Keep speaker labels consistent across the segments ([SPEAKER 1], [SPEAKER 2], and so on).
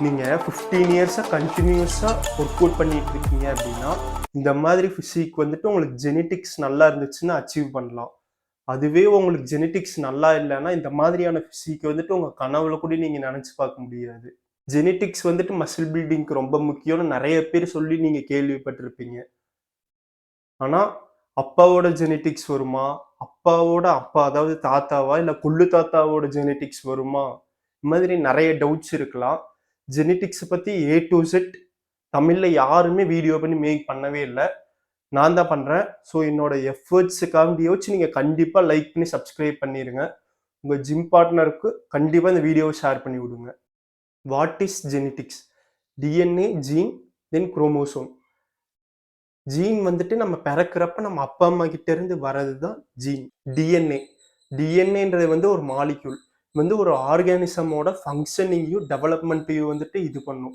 [SPEAKER 1] நீங்கள் 15 இயர்ஸாக கண்டினியூஸாக ஒர்க் அவுட் பண்ணிட்டு இருக்கீங்க அப்படின்னா இந்த மாதிரி ஃபிசிக் வந்துட்டு உங்களுக்கு ஜெனட்டிக்ஸ் நல்லா இருந்துச்சுன்னா அச்சீவ் பண்ணலாம். அதுவே உங்களுக்கு ஜெனட்டிக்ஸ் நல்லா இல்லைன்னா இந்த மாதிரியான ஃபிசிக் வந்துட்டு உங்கள் கனவுல கூட நீங்கள் நினச்சி பார்க்க முடியாது. ஜெனட்டிக்ஸ் வந்துட்டு மசில் பில்டிங்க்கு ரொம்ப முக்கியம்னு நிறைய பேர் சொல்லி நீங்கள் கேள்விப்பட்டிருப்பீங்க. ஆனால் அப்பாவோட ஜெனட்டிக்ஸ் வருமா, அப்பாவோட அப்பா அதாவது தாத்தாவா இல்லை கொள்ளு தாத்தாவோட ஜெனட்டிக்ஸ் வருமா, இந்த மாதிரி நிறைய டவுட்ஸ் இருக்கலாம். ஜெனட்டிக்ஸ் பற்றி ஏ டு Z தமிழில் யாருமே வீடியோ பண்ணி மேக் பண்ணவே இல்லை. நான் தான் பண்ணுறேன். ஸோ என்னோட எஃபர்ட்ஸுக்காண்டியோச்சு நீங்கள் கண்டிப்பாக லைக் பண்ணி சப்ஸ்கிரைப் பண்ணிடுங்க. உங்கள் ஜிம் பார்ட்னருக்கு கண்டிப்பாக இந்த வீடியோவை ஷேர் பண்ணி விடுங்க. What is genetics? DNA, gene, then chromosome. Gene வந்துட்டு நம்ம பிறக்கிறப்ப நம்ம அப்பா அம்மா கிட்ட இருந்து வர்றது தான் ஜீன். டிஎன்ஏன்றது வந்து ஒரு மாலிக்யூல் வந்து ஒரு ஆர்கானிசமோட ஃபங்க்ஷனிங்கையும் டெவலப்மெண்ட்டையும் வந்துட்டு இது பண்ணும்.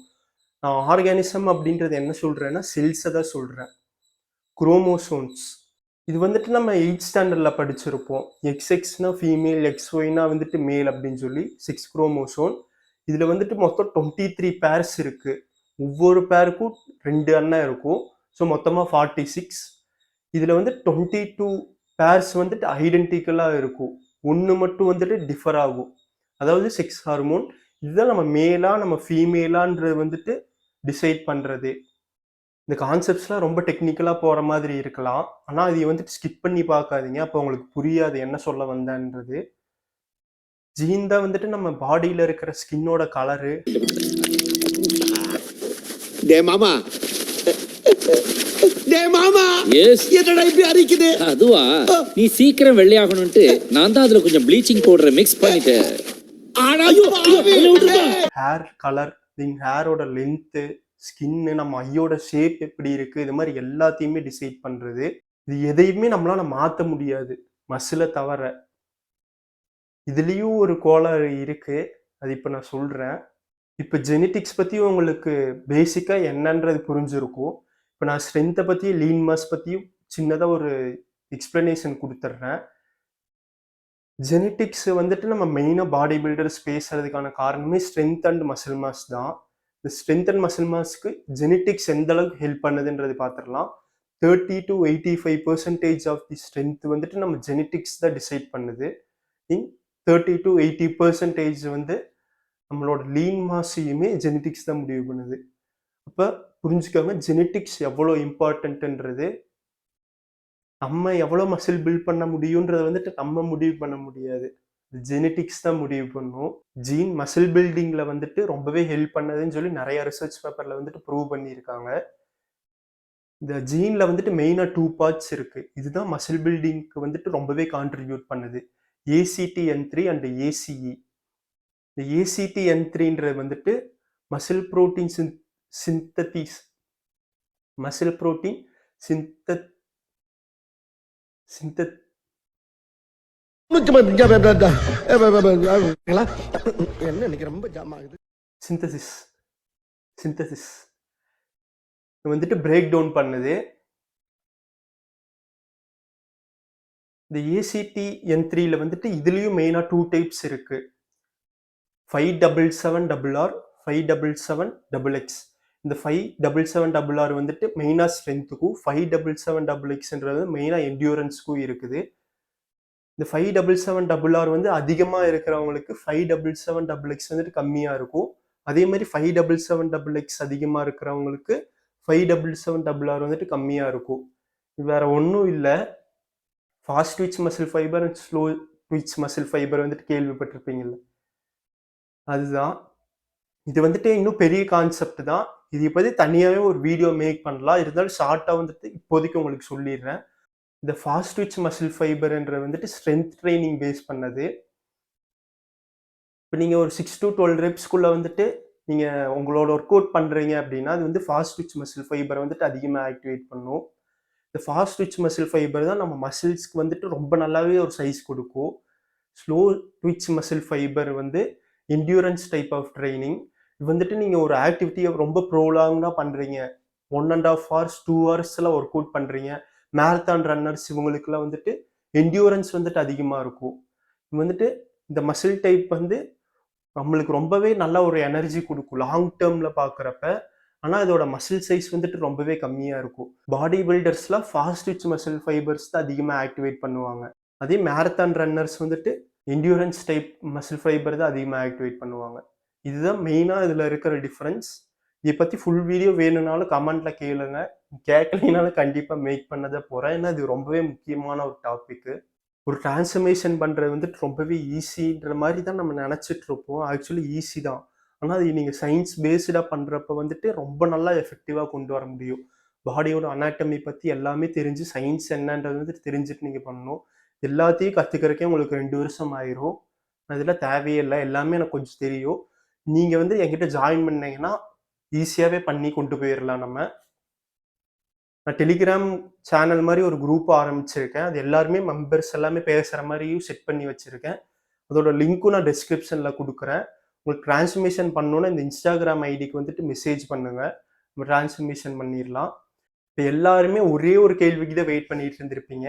[SPEAKER 1] நான் ஆர்கானிசம் அப்படின்றது என்ன சொல்றேன்னா செல்ஸை தான் சொல்றேன். குரோமோசோம்ஸ் இது வந்துட்டு நம்ம 8th ஸ்டாண்டர்டில் படிச்சிருப்போம். XX ஃபீமேல், XYனா வந்துட்டு மேல் அப்படின்னு சொல்லி 6 குரோமோசோம். இதில் வந்துட்டு மொத்தம் 23 பேர்ஸ் இருக்கு. ஒவ்வொரு பேருக்கும் 2 அண்ணன் இருக்கும். ஸோ மொத்தமாக 46. இதில் வந்து 22 பேர்ஸ் வந்துட்டு ஐடென்டிக்கலாக இருக்கும். ஒன்று மட்டும் வந்துட்டு டிஃபர் ஆகும். அதாவது செக்ஸ் ஹார்மோன். இதுதான் நம்ம மேலா நம்ம ஃபீமேலான்றது வந்துட்டு டிசைட் பண்ணுறது. இந்த கான்செப்ட்ஸ்லாம் ரொம்ப டெக்னிக்கலாக போகிற மாதிரி இருக்கலாம். ஆனால் இதை வந்துட்டு ஸ்கிப் பண்ணி பார்க்காதீங்க. அப்போ உங்களுக்கு புரியாது என்ன சொல்ல வந்தேன்றது. ஜீன் தான் வந்துட்டு நம்ம பாடியில் இருக்கிற ஸ்கின்னோட கலரு.
[SPEAKER 2] டே மாமா, டே மாமா,
[SPEAKER 3] எஸ்
[SPEAKER 2] என்னடா இப்படி அரிக்குது?
[SPEAKER 3] அதுவா, நீ சீக்கிரம் வெள்ளையாகணும்ட்டு நான் தான் அதுல கொஞ்சம் ப்ளீச்சிங் பவுடரை மிக்ஸ் பண்ணிட்டேன்.
[SPEAKER 1] ஹேர் கலர், ஹேரோட லென்த்து, ஸ்கின்னு, நம்ம ஐயோட ஷேப் எப்படி இருக்கு, இது மாதிரி எல்லாத்தையுமே டிசைட் பண்றது. இது எதையுமே நம்மளால மாற்ற முடியாது மசிலை தவிர. இதுலேயும் ஒரு கோளாறு இருக்கு, அது இப்போ நான் சொல்றேன். இப்போ ஜெனட்டிக்ஸ் பற்றி உங்களுக்கு பேசிக்காக என்னன்றது புரிஞ்சிருக்கும். இப்போ நான் ஸ்ட்ரென்த்தை பற்றியும் லீன் மாஸ் பற்றியும் சின்னதாக ஒரு எக்ஸ்பிளனேஷன் கொடுத்துட்றேன். ஜெனட்டிக்ஸ் வந்துட்டு நம்ம மெயினாக பாடி பில்டர்ஸ் பேசுறதுக்கான காரணமே ஸ்ட்ரென்த் அண்ட் மசில் மாஸ் தான். இந்த strength and muscle mask genetics எந்த அளவுக்கு ஹெல்ப் பண்ணுதுன்றது பார்த்துடலாம். 30 to 85% ஆஃப் தி ஸ்ட்ரென்த் வந்துட்டு நம்ம ஜெனட்டிக்ஸ் தான் டிசைட் பண்ணுது. இன் 30 to 80% வந்து நம்மளோட லீன் மாஸையுமே ஜெனட்டிக்ஸ் தான் முடிவு பண்ணுது. அப்போ புரிஞ்சுக்கோங்க ஜெனட்டிக்ஸ் எவ்வளோ இம்பார்ட்டன்ட்ன்றது. நம்ம எவ்வளோ மசில் பில்ட் பண்ண முடியுன்றதை வந்துட்டு நம்ம முடிவு பண்ண முடியாது, ஜெனட்டிக்ஸ் தான் முடிவு பண்ணும். ஜீன் மசில் பில்டிங்கில் வந்துட்டு ரொம்பவே ஹெல்ப் பண்ணதுன்னு சொல்லி நிறைய ரிசர்ச் பேப்பரில் வந்துட்டு ப்ரூவ் பண்ணியிருக்காங்க. இந்த ஜீனில் வந்துட்டு மெயினாக 2 பார்ட்ஸ் இருக்குது. இதுதான் மசில் பில்டிங்க்கு வந்துட்டு ரொம்பவே கான்ட்ரிபியூட் பண்ணுது. ACTN3 and ACE. இந்த ACTN3ன்றது வந்துட்டு muscle protein synthesis muscle protein synthesis வந்துட்டு பிரேக் டவுன் பண்ணுது. இந்த ACTN3ல வந்துட்டு இதுலேயும் மெயினாக 2 டைப்ஸ் இருக்கு. 577RR, 577XX. இந்த 577RR வந்துட்டு மெயினாக ஸ்ட்ரென்த்துக்கும், 577XXன்றது மெயினாக என்டியூரன்ஸ்க்கும் இருக்குது. இந்த 577RR வந்து அதிகமாக இருக்கிறவங்களுக்கு 577XX வந்துட்டு கம்மியாக இருக்கும். அதே மாதிரி 577XX அதிகமாக இருக்கிறவங்களுக்கு 577RR வந்துட்டு கம்மியாக இருக்கும். வேற ஒன்றும் இல்லை. Fast Twitch muscle fibre and slow Twitch muscle fibre வந்துட்டு கேள்விப்பட்டிருப்பீங்கள்ல, அதுதான். இது வந்துட்டு இன்னும் பெரிய கான்செப்ட் தான். இதை பற்றி தனியாகவே ஒரு வீடியோ மேக் பண்ணலாம். இருந்தாலும் ஷார்ட்டாக வந்துட்டு இப்போதைக்கு உங்களுக்கு சொல்லிடுறேன். இந்த ஃபாஸ்ட் ட்விட்ச் மசில் ஃபைபர்ன்ற வந்துட்டு ஸ்ட்ரென்த் ட்ரைனிங் பேஸ் பண்ணது. இப்போ நீங்கள் ஒரு 6 to 12 ரெப்ஸ்குள்ளே வந்துட்டு நீங்கள் உங்களோட ஒர்க் அவுட் பண்ணுறீங்க அப்படின்னா அது வந்து ஃபாஸ்ட் ட்விட்ச் மசில் ஃபைபரை வந்துட்டு அதிகமாக ஆக்டிவேட் பண்ணும். இந்த ஃபாஸ்ட் ட்விட்ச் மசில் ஃபைபர் தான் நம்ம மசில்ஸ்க்கு வந்துட்டு ரொம்ப நல்லாவே ஒரு சைஸ் கொடுக்கும். ஸ்லோ ட்விட்ச் மசில் ஃபைபர் வந்து என்டியூரன்ஸ் டைப் ஆஃப் ட்ரைனிங். இது வந்துட்டு நீங்கள் ஒரு ஆக்டிவிட்டியை ரொம்ப ப்ரோலாங்காக பண்ணுறீங்க, 1.5 hours 2 hours ஒர்க் அவுட் பண்ணுறீங்க, மேரத்தான் ரன்னர்ஸ் இவங்களுக்குலாம் வந்துட்டு என்டியூரன்ஸ் வந்துட்டு அதிகமாக இருக்கும். இது வந்துட்டு இந்த மசில் டைப் வந்து நம்மளுக்கு ரொம்பவே நல்ல ஒரு எனர்ஜி குடுக்கும் லாங் டெர்ம்ல பார்க்குறப்ப. ஆனா இதோட மசில் சைஸ் வந்துட்டு ரொம்பவே கம்மியா இருக்கும். பாடி பில்டர்ஸ்லாம் ஃபாஸ்ட் ட்விட்ச் மசில் ஃபைபர்ஸ் தான் அதிகமா ஆக்டிவேட் பண்ணுவாங்க. அதே மேரத்தான் ரன்னர்ஸ் வந்துட்டு என்ட்யூரன்ஸ் டைப் மசில் ஃபைபர் தான் அதிகமா ஆக்டிவேட் பண்ணுவாங்க. இதுதான் மெயினா இதுல இருக்கிற டிஃபரன்ஸ். இத பத்தி ஃபுல் வீடியோ வேணும்னாலும் கமெண்ட்ல கேளுங்க. கேட்கலைனாலும் கண்டிப்பா மேக் பண்ண தான் போறேன். ஏன்னா இது ரொம்பவே முக்கியமான ஒரு டாபிக்கு. ஒரு டிரான்ஸ்ஃபர்மேஷன் பண்றது வந்துட்டு ரொம்பவே ஈஸின்ற மாரி தான் நம்ம நெனச்சிட்டு இருப்போம். ஆக்சுவலி ஈஸி தான். ஆனா அது நீங்க சயின்ஸ் பேஸ்டா பண்றப்ப வந்துட்டு ரொம்ப நல்லா எஃபெக்டிவா கொண்டு வர முடியும். பாடியோட அனாட்டமி பத்தி எல்லாமே தெரிஞ்சு சயின்ஸ் என்னன்றது வந்துட்டு தெரிஞ்சுட்டு நீங்க பண்ணணும். எல்லாத்தையும் கத்துக்கிறதுக்கே உங்களுக்கு 2 வருஷம் ஆயிரும். அதெல்லாம் தேவையே இல்ல. எல்லாமே எனக்கு கொஞ்சம் தெரியும். நீங்க வந்து என்கிட்ட ஜாயின் பண்ணீங்கன்னா, ஈஸியாவே பண்ணி கொண்டு போயிரலாம் நம்ம. நான் டெலிகிராம் சேனல் மாரி ஒரு குரூப் ஆரம்பிச்சிருக்கேன். அது எல்லாருமே மெம்பர்ஸ் எல்லாமே பேசுற மாரியும் செட் பண்ணி வச்சிருக்கேன். அதோட லிங்க்கும் நான் டிஸ்கிரிப்ஷன்ல குடுக்குறேன். உங்களுக்கு டிரான்ஸ்ஃபர்மேஷன் பண்ணணும்னா இந்த இன்ஸ்டாகிராம் ஐடிக்கு வந்துட்டு மெசேஜ் பண்ணுங்க. நம்ம டிரான்ஸ்ஃபர்மேஷன் பண்ணிரலாம். இப்ப எல்லாருமே ஒரே ஒரு கேள்விக்கு தான் வெயிட் பண்ணிட்டு இருந்திருப்பீங்க.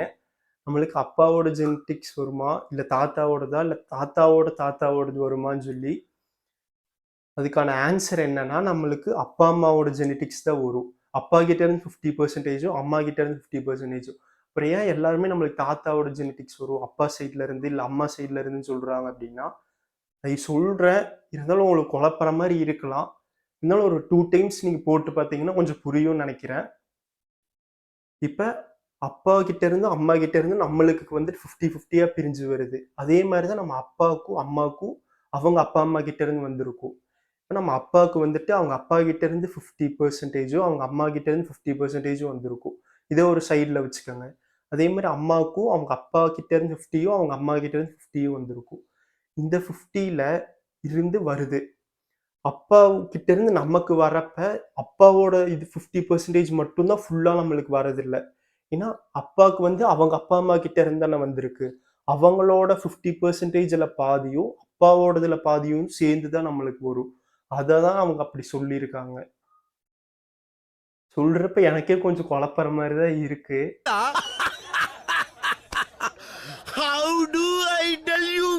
[SPEAKER 1] நம்மளுக்கு அப்பாவோட ஜெனடிக்ஸ் வருமா? இல்ல தாத்தாவோடதா? இல்ல தாத்தாவோட தாத்தாவோடது வருமான்னு சொல்லி. அதுக்கான ஆன்சர் என்னன்னா, நம்மளுக்கு அப்பா, அம்மாவோட ஜெனடிக்ஸ் தான் வரும். அப்பா கிட்ட இருந்து 50%ம் அம்மா கிட்ட இருந்து 50%ம். அப்புறம் ஏன் எல்லாருமே நம்மளுக்கு தாத்தாவோட ஜெனடிக்ஸ் வரும், அப்பா சைட்ல இருந்து, இல்ல அம்மா சைட்ல இருந்துன்னு சொல்றாங்க அப்டின்னா, நான் சொல்றேன். இருந்தாலும் உங்களுக்கு குழப்புற மாரி இருக்கலாம். இருந்தாலும் ஒரு 2 டைம்ஸ் நீங்க போட்டு பார்த்தீங்கன்னா, கொஞ்சம் புரியும்னு நெனைக்கிறேன். இப்ப அப்பா கிட்ட இருந்து, அம்மா கிட்ட இருந்து நம்மளுக்கு வந்துட்டு 50, 50யா பிரிஞ்சு வருது. அதே மாரி தான் நம்ம அப்பாவுக்கும், அம்மாவுக்கும் அவங்க அப்பா, அம்மா கிட்ட இருந்து வந்திருக்கும். இப்ப நம்ம அப்பாவுக்கு வந்துட்டு அவங்க அப்பா கிட்ட இருந்து 50%ம் அவங்க அம்மா கிட்ட இருந்து 50%ம் வந்திருக்கும். இத ஒரு சைடுல வச்சுக்கோங்க. அதே மாரி அம்மாவுக்கும் அவங்க அப்பா கிட்ட இருந்து 50யும் அவங்க அம்மா கிட்ட இருந்து 50யும் வந்திருக்கும். இந்த 50ல இருந்து வருது. அப்பா கிட்ட இருந்து நமக்கு வரப்ப, அப்பாவோட இது 50% மட்டும் தான் ஃபுல்லா நம்மளுக்கு வரதில்ல. ஏன்னா, அப்பாவுக்கு வந்து அவங்க அப்பா, அம்மா கிட்ட இருந்து தானே வந்திருக்கு. அவங்களோட 50%ல பாதியும், அப்பாவோடதுல பாதியும் சேர்ந்து தான் நம்மளுக்கு வரும். அத தான் அவங்க அப்படி சொல்லியிருக்காங்க. சொல்றப்ப எனக்கே கொஞ்சம் குழப்புற மாரி தான் இருக்கு.
[SPEAKER 2] How do I tell you?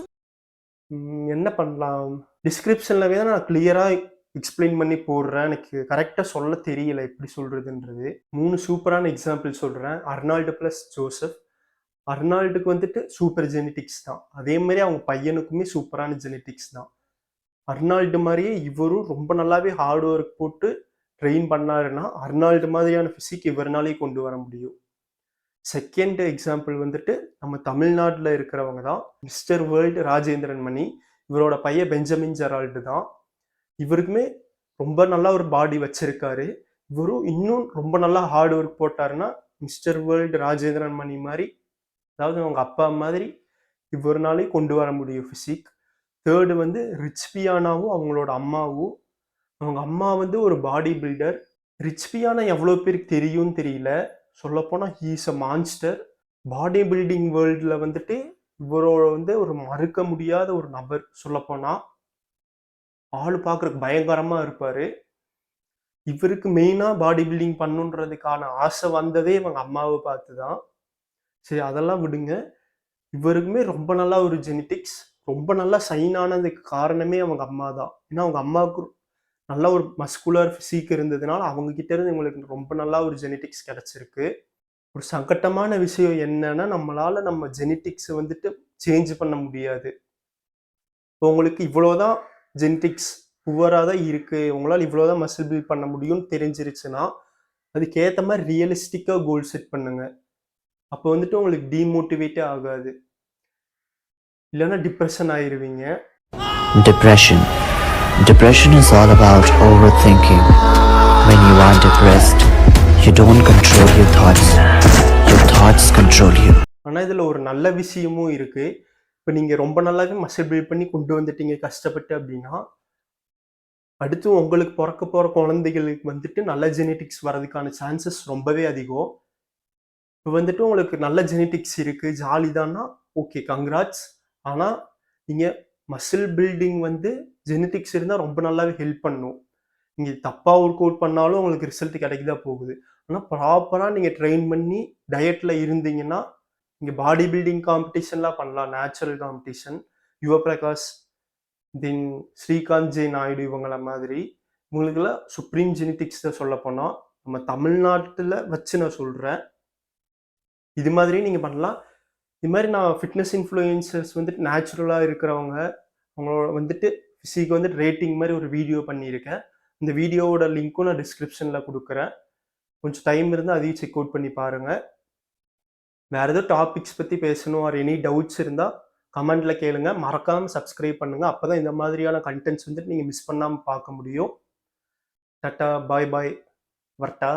[SPEAKER 1] என்ன பண்ணலாம்? டிஸ்கிரிப்ஷன்ல வேணா நான் கிளியரா எக்ஸ்ப்ளைன் பண்ணி போடுறேன். எனக்கு கரெக்ட்டா சொல்ல தெரியல எப்படி சொல்றதுன்றது. 3 சூப்பரான எக்ஸாம்பிள் சொல்றேன். Arnold plus Joseph. அர்னால்டுக்கு வந்துட்டு சூப்பர் ஜெனடிக்ஸ் தான். அதே மாரி அவங்க பையனுக்குமே சூப்பரான ஜெனடிக்ஸ் தான். அர்னால்டு மாரியே இவரும் ரொம்ப நல்லாவே ஹார்ட் ஒர்க் போட்டு ட்ரெயின் பண்ணாருன்னா, அர்னால்டு மாதிரியான பிசிக் இவர்னாலயும் கொண்டு வர முடியும். செகண்ட் எக்ஸாம்பிள் வந்துட்டு நம்ம தமிழ்நாட்டுல இருக்கிறவங்க தான். மிஸ்டர் வேர்ல்ட் ராஜேந்திரன் மணி. இவரோட பையன் பெஞ்சமின் ஜெரால்டு தான். இவருக்குமே ரொம்ப நல்லா ஒரு பாடி வச்சிருக்காரு. இவரும் இன்னும் ரொம்ப நல்லா ஹார்ட் ஒர்க் போட்டாருன்னா, மிஸ்டர் வேர்ல்ட் ராஜேந்திரன் மணி மாரி, அதாவது அவங்க அப்பா மாதிரி இவர்னாலயும் கொண்டு வர முடியும் பிசிக். தேர்டு வந்து ரிச் பியானாவும் அவங்களோட அம்மாவும். அவங்க அம்மா வந்து ஒரு பாடி பில்டர். ரிச் பியானா எவ்வளோ பேருக்கு தெரியும்னு தெரியல. சொல்லப்போனா he is a monster. Body building வேர்ல்டுல வந்துட்டு இவரோட வந்து ஒரு மறுக்க முடியாத ஒரு நபர் சொல்லப்போனா. ஆளு பார்க்கறதுக்கு பயங்கரமா இருப்பாரு. இவருக்கு மெயினா பாடி பில்டிங் பண்ணணுன்றதுக்கான ஆசை வந்ததே இவங்க அம்மாவ பார்த்து தான். சரி அதெல்லாம் விடுங்க. இவருக்குமே ரொம்ப நல்லா ஒரு ஜெனடிக்ஸ். ரொம்ப நல்லா ஷைன் ஆனதுக்கு காரணமே அவங்க அம்மா தான். ஏன்னா அவங்க அம்மாவுக்கு நல்ல ஒரு மஸ்குலர் பிசிக் இருந்ததுனால, அவங்க கிட்ட இருந்து இவங்களுக்கு ரொம்ப நல்லா ஒரு ஜெனடிக்ஸ் கிடைச்சிருக்கு. ஒரு சங்கட்டமான விஷயம் என்னன்னா, நம்மளால நம்ம ஜெனடிக்ஸ வந்துட்டு சேஞ்ச் பண்ண முடியாது. இப்போ உங்களுக்கு இவ்வளோதான் ஜெனடிக்ஸ் புவரா தான் இருக்கு. உங்களால இவ்வளோதான் மசில் பில்ட் பண்ண முடியும்னு தெரிஞ்சிருச்சுன்னா, அதுக்கேத்த மாரி ரியலிஸ்டிக்கா கோல் செட் பண்ணுங்க. அப்போ வந்துட்டு உங்களுக்கு டிமோட்டிவேட்டே ஆகாது. இல்லன்னா depression ஆயிருவீங்க.
[SPEAKER 4] Depression. Depression is all about overthinking. When you are depressed, you don't control your thoughts. Your thoughts control you.
[SPEAKER 1] ஆனா, இதுல ஒரு நல்ல விஷயமும் இருக்கு. இப்ப நீங்க ரொம்ப நல்லாவே மசில் பில்ட் பண்ணி கொண்டு வந்துட்டீங்க கஷ்டப்பட்டு அப்டின்னா, அடுத்து உங்களுக்கு பொறக்க போற குழந்தைகளுக்கு வந்துட்டு நல்ல ஜெனடிக்ஸ் வரதுக்கான சான்சஸ் ரொம்பவே அதிகம். இப்ப வந்துட்டு உங்களுக்கு நல்ல ஜெனடிக்ஸ் இருக்கு, ஜாலி தான்னா, ஓகே கங்கிராட்ஸ். ஆனா, நீங்க மசில் பில்டிங் வந்து ஜெனடிக்ஸ் இருந்தா ரொம்ப நல்லாவே ஹெல்ப் பண்ணும். நீங்க தப்பா ஒர்க் அவுட் பண்ணாலும் உங்களுக்கு ரிசல்ட் கிடைக்க தான் போகுது. ஆனா, ப்ராப்பரா நீங்க ட்ரெயின் பண்ணி டயட்ல இருந்தீங்கன்னா, நீங்க பாடி பில்டிங் காம்படிஷன்லாம் பண்ணலாம். Natural competition. Yuva Prakash then Srikanth J Naidu இவங்கள மாதிரி இவங்களுக்கெல்லாம் சுப்ரீம் ஜெனடிக்ஸ் தான் சொல்ல போனால் நம்ம தமிழ்நாட்டில் வச்சு நான் சொல்கிறேன். இது மாதிரி நீங்கள் பண்ணலாம். இது மாதிரி நான் ஃபிட்னஸ் இன்ஃப்ளூயன்சர்ஸ் வந்துட்டு நேச்சுரலாக இருக்கிறவங்க அவங்களோட வந்துட்டு ஃபிசிக் வந்துட்டு ரேட்டிங் மாதிரி ஒரு வீடியோ பண்ணியிருக்கேன். இந்த வீடியோவோட லிங்க்கும் நான் டிஸ்கிரிப்ஷனில் கொடுக்குறேன். கொஞ்சம் டைம் இருந்தால் அதையும் செக் அவுட் பண்ணி பாருங்கள். வேறு ஏதோ டாபிக்ஸ் பற்றி பேசணும் ஆர் எனி டவுட்ஸ் இருந்தால் கமெண்ட்டில் கேளுங்க. மறக்காமல் சப்ஸ்கிரைப் பண்ணுங்கள். அப்போ தான் இந்த மாதிரியான கண்டென்ட்ஸ் வந்துட்டு நீங்கள் மிஸ் பண்ணாமல் பார்க்க முடியும். டாட்டா பாய் பாய் வரட்டா.